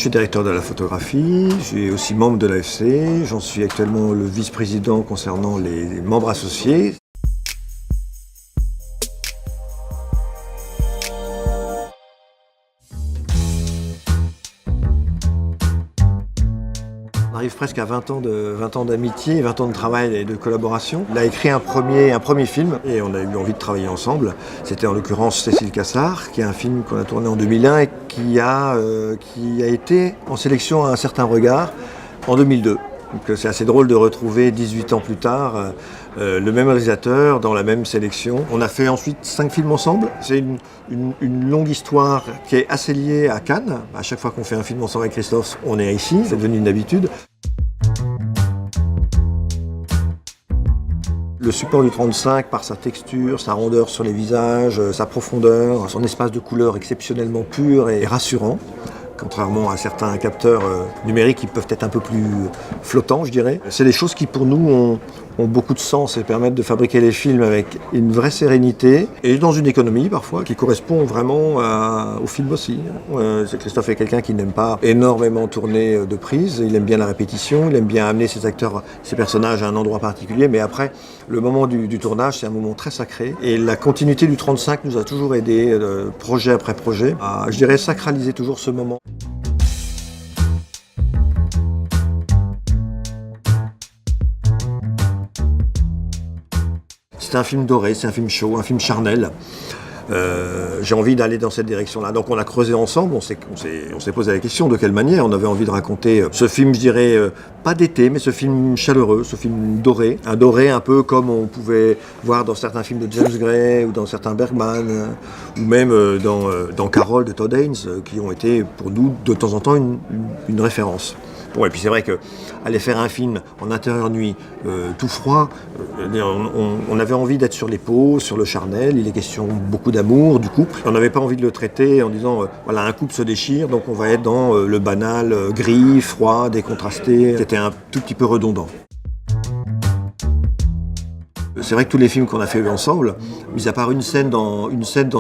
Je suis directeur de la photographie, je suis aussi membre de l'AFC, j'en suis actuellement le vice-président concernant les membres associés. On arrive presque à 20 ans d'amitié, 20 ans de travail et de collaboration. Il a écrit un premier film et on a eu envie de travailler ensemble. C'était en l'occurrence Cécile Cassard, qui est un film qu'on a tourné en 2001 et qui a été en sélection à un certain regard en 2002. Donc c'est assez drôle de retrouver 18 ans plus tard le même réalisateur dans la même sélection. On a fait ensuite 5 films ensemble. C'est une longue histoire qui est assez liée à Cannes. À chaque fois qu'on fait un film ensemble avec Christophe, on est ici, c'est devenu une habitude. Le support du 35, par sa texture, sa rondeur sur les visages, sa profondeur, son espace de couleur exceptionnellement pur et rassurant, contrairement à certains capteurs numériques qui peuvent être un peu plus flottants, je dirais. C'est des choses qui, pour nous, ont beaucoup de sens et permettent de fabriquer les films avec une vraie sérénité et dans une économie, parfois, qui correspond vraiment au film aussi. Christophe est quelqu'un qui n'aime pas énormément tourner de prises. Il aime bien la répétition, il aime bien amener ses acteurs, ses personnages à un endroit particulier, mais après, le moment du tournage, c'est un moment très sacré. Et la continuité du 35 nous a toujours aidé, projet après projet, à, je dirais, sacraliser toujours ce moment. C'est un film doré, c'est un film chaud, un film charnel. J'ai envie d'aller dans cette direction-là. Donc on a creusé ensemble, on s'est posé la question de quelle manière on avait envie de raconter ce film, je dirais, pas d'été, mais ce film chaleureux, ce film doré. Un doré un peu comme on pouvait voir dans certains films de James Gray ou dans certains Bergman, ou même dans Carol de Todd Haynes, qui ont été pour nous de temps en temps une référence. Bon, et puis c'est vrai qu'aller faire un film en intérieur nuit, tout froid, on avait envie d'être sur les peaux, sur le charnel. Il est question beaucoup d'amour, du couple. On n'avait pas envie de le traiter en disant voilà, un couple se déchire, donc on va être dans le banal, gris, froid, décontrasté. C'était un tout petit peu redondant. C'est vrai que tous les films qu'on a fait ensemble, mis à part une scène dans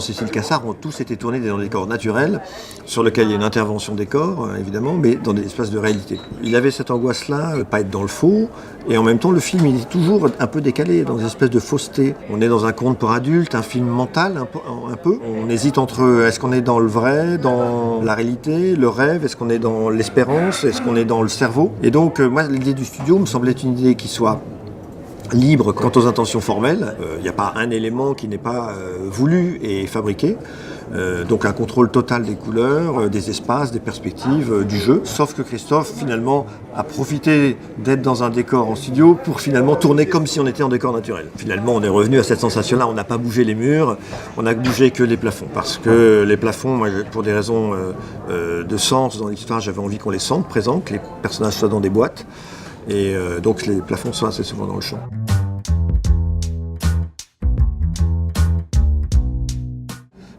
Cécile Cassard, ont tous été tournés dans des décors naturels, sur lesquels il y a une intervention décor, évidemment, mais dans des espaces de réalité. Il avait cette angoisse-là, pas être dans le faux, et en même temps, le film, il est toujours un peu décalé, dans une espèce de fausseté. On est dans un conte pour adultes, un film mental, un peu. On hésite entre, est-ce qu'on est dans le vrai, dans la réalité, le rêve, est-ce qu'on est dans l'espérance, est-ce qu'on est dans le cerveau? Et donc, moi, l'idée du studio me semblait une idée qui soit libre quant aux intentions formelles. Il n'y a pas un élément qui n'est pas voulu et fabriqué. Donc un contrôle total des couleurs, des espaces, des perspectives, du jeu. Sauf que Christophe, finalement, a profité d'être dans un décor en studio pour finalement tourner comme si on était en décor naturel. Finalement, on est revenu à cette sensation-là. On n'a pas bougé les murs, on n'a bougé que les plafonds. Parce que les plafonds, moi, pour des raisons de sens dans l'histoire, j'avais envie qu'on les sente présents, que les personnages soient dans des boîtes. Et donc les plafonds sont assez souvent dans le champ.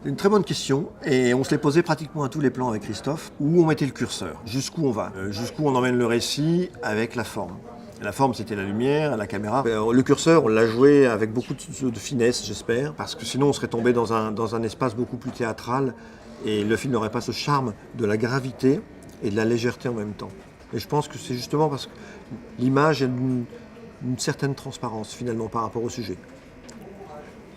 C'est une très bonne question et on se l'est posé pratiquement à tous les plans avec Christophe. Où on mettait le curseur? Jusqu'où on va? Jusqu'où on emmène le récit avec la forme? La forme, c'était la lumière, la caméra. Le curseur, on l'a joué avec beaucoup de finesse, j'espère, parce que sinon on serait tombé dans un espace beaucoup plus théâtral et le film n'aurait pas ce charme de la gravité et de la légèreté en même temps. Et je pense que c'est justement parce que l'image a une certaine transparence finalement par rapport au sujet.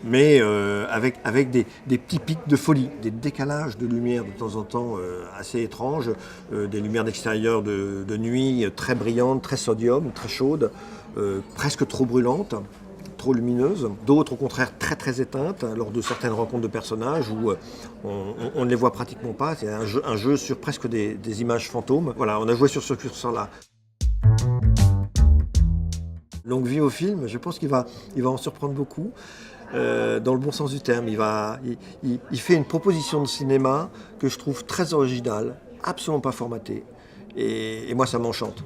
Mais avec des petits pics de folie, des décalages de lumière de temps en temps assez étranges, des lumières d'extérieur de nuit très brillantes, très sodium, très chaudes, presque trop brûlantes, trop lumineuses. D'autres au contraire très très éteintes lors de certaines rencontres de personnages où on ne les voit pratiquement pas. C'est un jeu sur presque des images fantômes. Voilà, on a joué sur ce curseur-là. Longue vie au film, je pense qu'il va en surprendre beaucoup. Dans le bon sens du terme, il fait une proposition de cinéma que je trouve très originale, absolument pas formatée, et moi ça m'enchante.